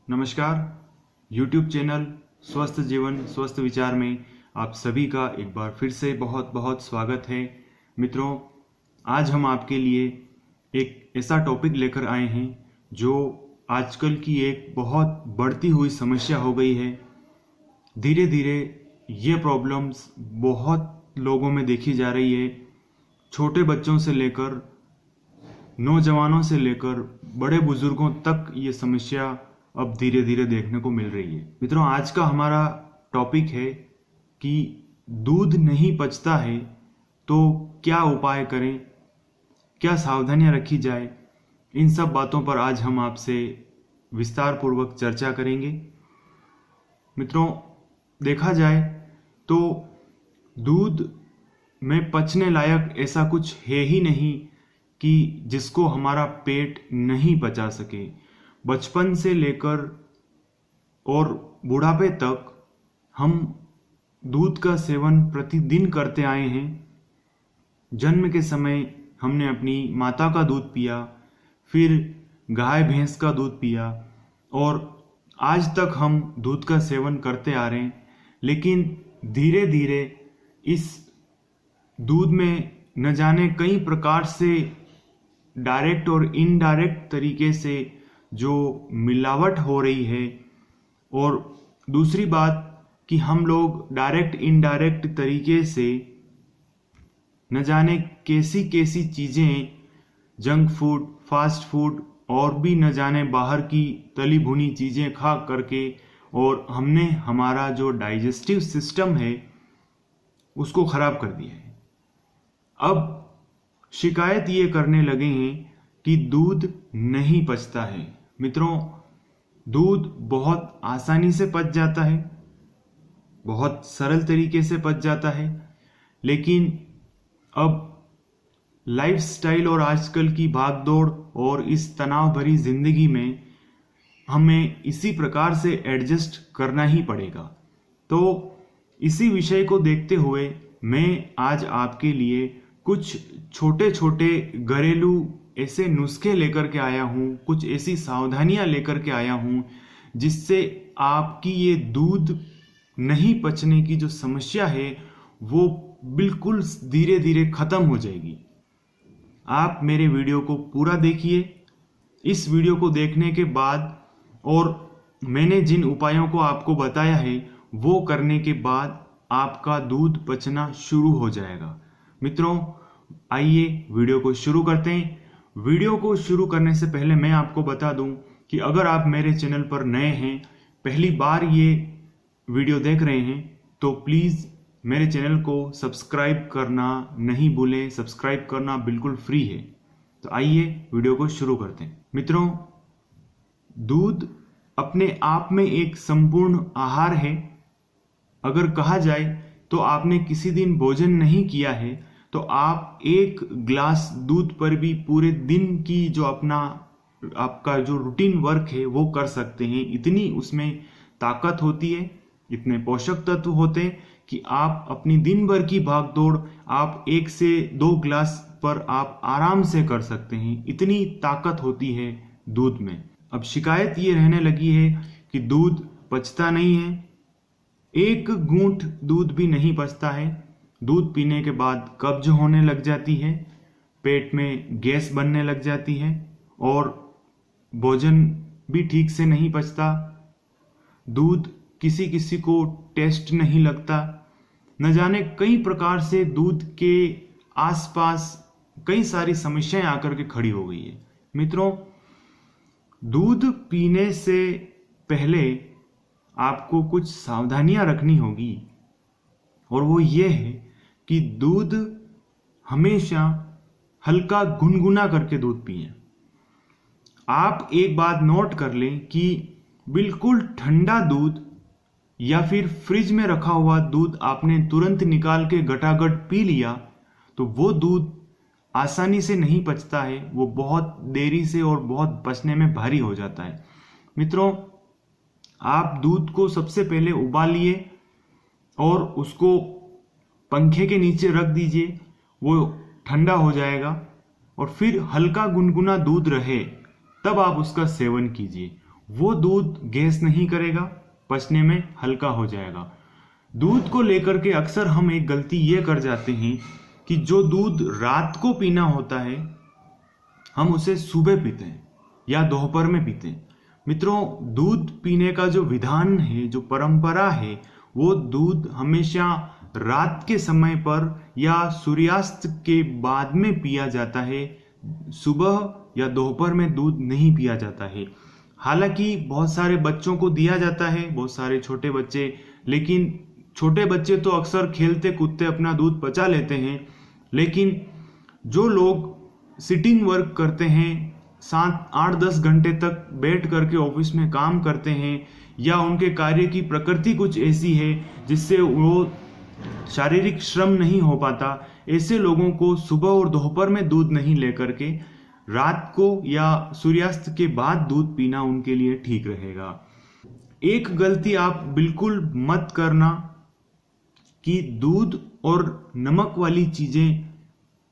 नमस्कार। YouTube channel स्वस्थ जीवन स्वस्थ विचार में आप सभी का एक बार फिर से बहुत बहुत स्वागत है। मित्रों, आज हम आपके लिए एक ऐसा टॉपिक लेकर आए हैं जो आजकल की एक बहुत बढ़ती हुई समस्या हो गई है। धीरे धीरे ये प्रॉब्लम्स बहुत लोगों में देखी जा रही है। छोटे बच्चों से लेकर नौजवानों से लेकर बड़े बुजुर्गों तक ये समस्या अब धीरे धीरे देखने को मिल रही है। मित्रों, आज का हमारा टॉपिक है कि दूध नहीं पचता है तो क्या उपाय करें, क्या सावधानियां रखी जाए। इन सब बातों पर आज हम आपसे विस्तार पूर्वक चर्चा करेंगे। मित्रों, देखा जाए तो दूध में पचने लायक ऐसा कुछ है ही नहीं कि जिसको हमारा पेट नहीं पचा सके। बचपन से लेकर और बुढ़ापे तक हम दूध का सेवन प्रतिदिन करते आए हैं। जन्म के समय हमने अपनी माता का दूध पिया, फिर गाय भैंस का दूध पिया और आज तक हम दूध का सेवन करते आ रहे हैं। लेकिन धीरे धीरे इस दूध में न जाने कई प्रकार से डायरेक्ट और इनडायरेक्ट तरीके से जो मिलावट हो रही है, और दूसरी बात कि हम लोग डायरेक्ट इनडायरेक्ट तरीके से न जाने कैसी कैसी चीज़ें, जंक फूड, फास्ट फूड और भी न जाने बाहर की तली भुनी चीज़ें खा करके, और हमने हमारा जो डाइजेस्टिव सिस्टम है उसको ख़राब कर दिया है। अब शिकायत ये करने लगे हैं कि दूध नहीं पचता है। मित्रों, दूध बहुत आसानी से पच जाता है, बहुत सरल तरीके से पच जाता है, लेकिन अब लाइफस्टाइल और आजकल की भागदौड़ और इस तनाव भरी जिंदगी में हमें इसी प्रकार से एडजस्ट करना ही पड़ेगा। तो इसी विषय को देखते हुए मैं आज आपके लिए कुछ छोटे छोटे घरेलू ऐसे नुस्खे लेकर के आया हूँ, कुछ ऐसी सावधानियां लेकर के आया हूँ जिससे आपकी ये दूध नहीं पचने की जो समस्या है वो बिल्कुल धीरे धीरे खत्म हो जाएगी। आप मेरे वीडियो को पूरा देखिए। इस वीडियो को देखने के बाद और मैंने जिन उपायों को आपको बताया है वो करने के बाद आपका दूध पचना शुरू हो जाएगा। मित्रों, आइए वीडियो को शुरू करते हैं। वीडियो को शुरू करने से पहले मैं आपको बता दूं कि अगर आप मेरे चैनल पर नए हैं, पहली बार ये वीडियो देख रहे हैं, तो प्लीज़ मेरे चैनल को सब्सक्राइब करना नहीं भूलें। सब्सक्राइब करना बिल्कुल फ्री है। तो आइए वीडियो को शुरू करते हैं। मित्रों, दूध अपने आप में एक संपूर्ण आहार है। अगर कहा जाए तो आपने किसी दिन भोजन नहीं किया है तो आप एक ग्लास दूध पर भी पूरे दिन की जो आपका जो रूटीन वर्क है वो कर सकते हैं। इतनी उसमें ताकत होती है, इतने पोषक तत्व होते हैं कि आप अपनी दिन भर की भागदौड़ आप 1 से 2 ग्लास पर आप आराम से कर सकते हैं। इतनी ताकत होती है दूध में। अब शिकायत ये रहने लगी है कि दूध पचता नहीं है, एक घूंट दूध भी नहीं पचता है। दूध पीने के बाद कब्ज होने लग जाती है, पेट में गैस बनने लग जाती है और भोजन भी ठीक से नहीं पचता। दूध किसी किसी को टेस्ट नहीं लगता। न जाने कई प्रकार से दूध के आसपास कई सारी समस्याएं आकर के खड़ी हो गई है। मित्रों, दूध पीने से पहले आपको कुछ सावधानियां रखनी होगी, और वो ये है कि दूध हमेशा हल्का गुनगुना करके दूध पिएं। आप एक बात नोट कर लें कि बिल्कुल ठंडा दूध या फिर फ्रिज में रखा हुआ दूध आपने तुरंत निकाल के गटागट पी लिया तो वो दूध आसानी से नहीं पचता है। वो बहुत देरी से और बहुत पचने में भारी हो जाता है। मित्रों, आप दूध को सबसे पहले उबालिए और उसको पंखे के नीचे रख दीजिए। वो ठंडा हो जाएगा और फिर हल्का गुनगुना दूध रहे तब आप उसका सेवन कीजिए। वो दूध गैस नहीं करेगा, पचने में हल्का हो जाएगा। दूध को लेकर के अक्सर हम एक गलती ये कर जाते हैं कि जो दूध रात को पीना होता है हम उसे सुबह पीते हैं या दोपहर में पीते हैं। मित्रों, दूध पीने का जो विधान है, जो परंपरा है, वो दूध हमेशा रात के समय पर या सूर्यास्त के बाद में पिया जाता है। सुबह या दोपहर में दूध नहीं पिया जाता है। हालांकि बहुत सारे बच्चों को दिया जाता है, बहुत सारे छोटे बच्चे, लेकिन छोटे बच्चे तो अक्सर खेलते कूदते अपना दूध पचा लेते हैं। लेकिन जो लोग सिटिंग वर्क करते हैं, 7-8-10 घंटे तक बैठ करके ऑफिस में काम करते हैं, या उनके कार्य की प्रकृति कुछ ऐसी है जिससे वो शारीरिक श्रम नहीं हो पाता, ऐसे लोगों को सुबह और दोपहर में दूध नहीं लेकर के रात को या सूर्यास्त के बाद दूध पीना उनके लिए ठीक रहेगा। एक गलती आप बिल्कुल मत करना कि दूध और नमक वाली चीजें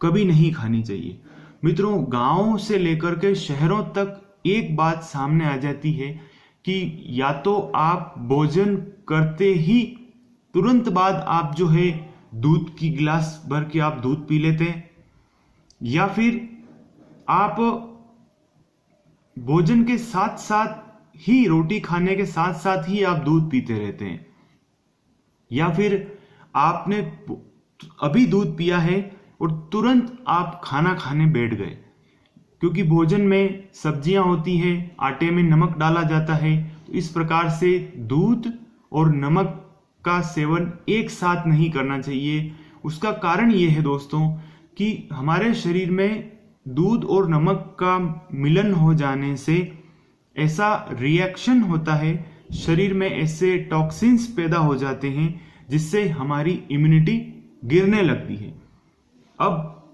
कभी नहीं खानी चाहिए। मित्रों, गांव से लेकर के शहरों तक एक बात सामने आ जाती है कि या तो आप भोजन करते ही तुरंत बाद आप जो है दूध की गिलास भर के आप दूध पी लेते हैं, या फिर आप भोजन के साथ साथ ही, रोटी खाने के साथ साथ ही आप दूध पीते रहते हैं, या फिर आपने अभी दूध पिया है और तुरंत आप खाना खाने बैठ गए। क्योंकि भोजन में सब्जियां होती हैं, आटे में नमक डाला जाता है, तो इस प्रकार से दूध और नमक का सेवन एक साथ नहीं करना चाहिए। उसका कारण ये है दोस्तों कि हमारे शरीर में दूध और नमक का मिलन हो जाने से ऐसा रिएक्शन होता है, शरीर में ऐसे टॉक्सिन्स पैदा हो जाते हैं जिससे हमारी इम्यूनिटी गिरने लगती है। अब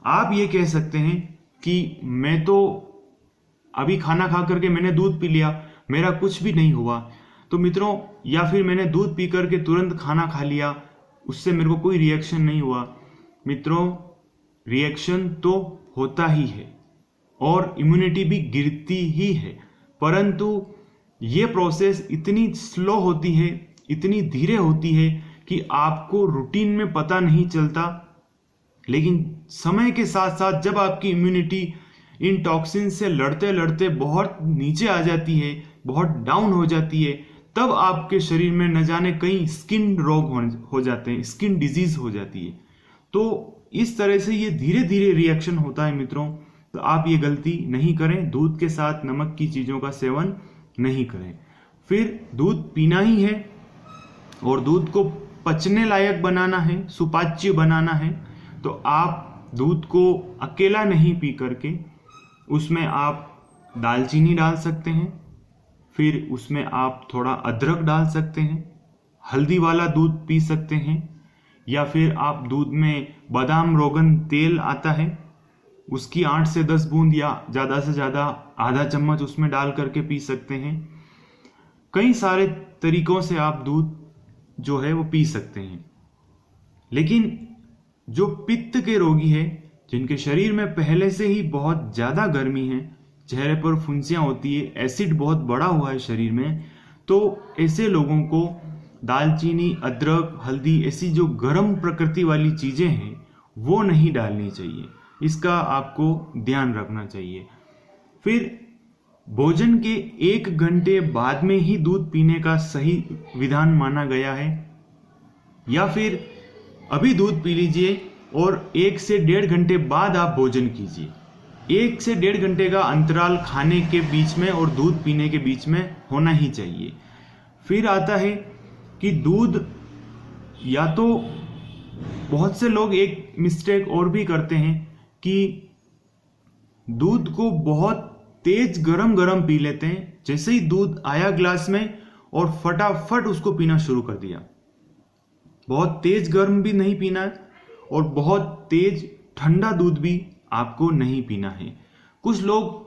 आप ये कह सकते हैं कि मैं तो अभी खाना खा करके मैंने दूध पी लिया, मेरा कुछ भी नहीं हुआ। तो मित्रों, या फिर मैंने दूध पी करके तुरंत खाना खा लिया, उससे मेरे को कोई रिएक्शन नहीं हुआ। मित्रों, रिएक्शन तो होता ही है और इम्यूनिटी भी गिरती ही है, परंतु ये प्रोसेस इतनी स्लो होती है, इतनी धीरे होती है कि आपको रूटीन में पता नहीं चलता। लेकिन समय के साथ साथ जब आपकी इम्यूनिटी इन टॉक्सिन से लड़ते लड़ते बहुत नीचे आ जाती है, बहुत डाउन हो जाती है, तब आपके शरीर में न जाने कई स्किन रोग हो जाते हैं, स्किन डिजीज हो जाती है। तो इस तरह से ये धीरे धीरे रिएक्शन होता है मित्रों। तो आप ये गलती नहीं करें, दूध के साथ नमक की चीजों का सेवन नहीं करें। फिर दूध पीना ही है और दूध को पचने लायक बनाना है, सुपाच्य बनाना है, तो आप दूध को अकेला नहीं पी करके उसमें आप दालचीनी डाल सकते हैं, फिर उसमें आप थोड़ा अदरक डाल सकते हैं, हल्दी वाला दूध पी सकते हैं, या फिर आप दूध में बादाम रोगन तेल आता है उसकी 8 से 10 बूंद या ज़्यादा से ज़्यादा आधा चम्मच उसमें डाल करके पी सकते हैं। कई सारे तरीकों से आप दूध जो है वो पी सकते हैं। लेकिन जो पित्त के रोगी है, जिनके शरीर में पहले से ही बहुत ज़्यादा गर्मी है, चेहरे पर फुंसियाँ होती है, एसिड बहुत बड़ा हुआ है शरीर में, तो ऐसे लोगों को दालचीनी, अदरक, हल्दी ऐसी जो गर्म प्रकृति वाली चीज़ें हैं वो नहीं डालनी चाहिए। इसका आपको ध्यान रखना चाहिए। फिर भोजन के 1 घंटे बाद में ही दूध पीने का सही विधान माना गया है, या फिर अभी दूध पी लीजिए और 1 से 1.5 घंटे बाद आप भोजन कीजिए। 1 से 1.5 घंटे का अंतराल खाने के बीच में और दूध पीने के बीच में होना ही चाहिए। फिर आता है कि दूध, या तो बहुत से लोग एक मिस्टेक और भी करते हैं कि दूध को बहुत तेज गरम पी लेते हैं। जैसे ही दूध आया ग्लास में और फटाफट उसको पीना शुरू कर दिया। बहुत तेज गर्म भी नहीं पीना है और बहुत तेज ठंडा दूध भी आपको नहीं पीना है। कुछ लोग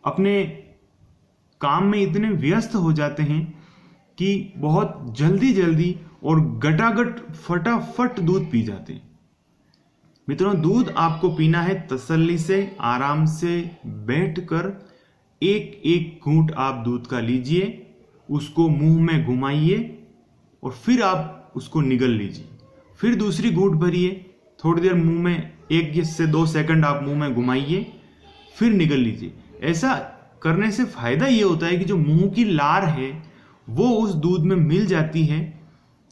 अपने काम में इतने व्यस्त हो जाते हैं कि बहुत जल्दी और गटागट फटाफट दूध पी जाते हैं। मित्रों, दूध आपको पीना है तसल्ली से, आराम से बैठकर, एक एक घूंट आप दूध का लीजिए, उसको मुंह में घुमाइए और फिर आप उसको निगल लीजिए। फिर दूसरी घूंट भरिए, थोड़ी देर मुंह में 1 से 2 सेकंड आप मुंह में घुमाइए, फिर निगल लीजिए। ऐसा करने से फायदा ये होता है कि जो मुंह की लार है वो उस दूध में मिल जाती है।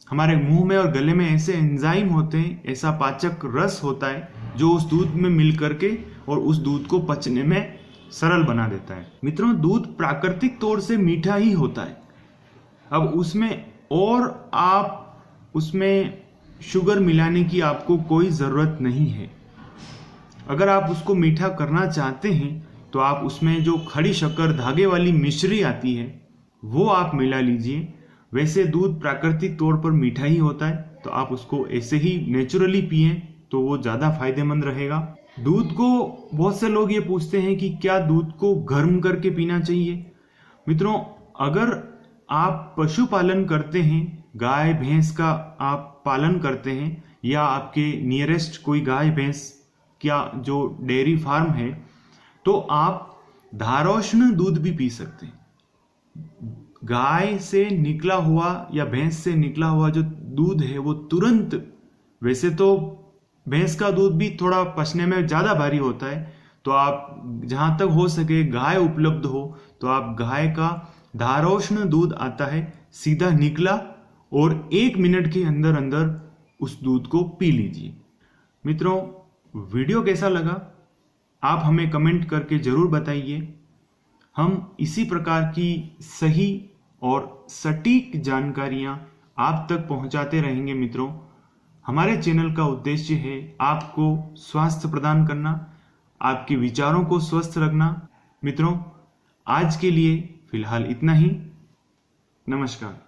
हमारे मुंह में और गले में ऐसे एंजाइम होते हैं, ऐसा पाचक रस होता है जो उस दूध में मिल करके और उस दूध को पचने में सरल बना देता है। मित्रों, दूध प्राकृतिक तौर से मीठा ही होता है। अब उसमें और आप उसमें शुगर मिलाने की आपको कोई ज़रूरत नहीं है। अगर आप उसको मीठा करना चाहते हैं तो आप उसमें जो खड़ी शक्कर धागे वाली मिश्री आती है वो आप मिला लीजिए। वैसे दूध प्राकृतिक तौर पर मीठा ही होता है, तो आप उसको ऐसे ही नेचुरली पिएं तो वो ज़्यादा फायदेमंद रहेगा। दूध को बहुत से लोग ये पूछते हैं कि क्या दूध को गर्म करके पीना चाहिए। मित्रों, अगर आप पशुपालन करते हैं, गाय भैंस का आप पालन करते हैं, या आपके नियरेस्ट कोई गाय भैंस या जो डेयरी फार्म है, तो आप धारोष्ण दूध भी पी सकते हैं। गाय से निकला हुआ या भैंस से निकला हुआ जो दूध है वो तुरंत, वैसे तो भैंस का दूध भी थोड़ा पचने में ज़्यादा भारी होता है, तो आप जहाँ तक हो सके गाय उपलब्ध हो तो आप गाय का धारोष्ण दूध आता है, सीधा निकला और 1 मिनट के अंदर अंदर उस दूध को पी लीजिए। मित्रों, वीडियो कैसा लगा आप हमें कमेंट करके ज़रूर बताइए। हम इसी प्रकार की सही और सटीक जानकारियां आप तक पहुंचाते रहेंगे। मित्रों, हमारे चैनल का उद्देश्य है आपको स्वास्थ्य प्रदान करना, आपके विचारों को स्वस्थ रखना। मित्रों, आज के लिए फिलहाल इतना ही। नमस्कार।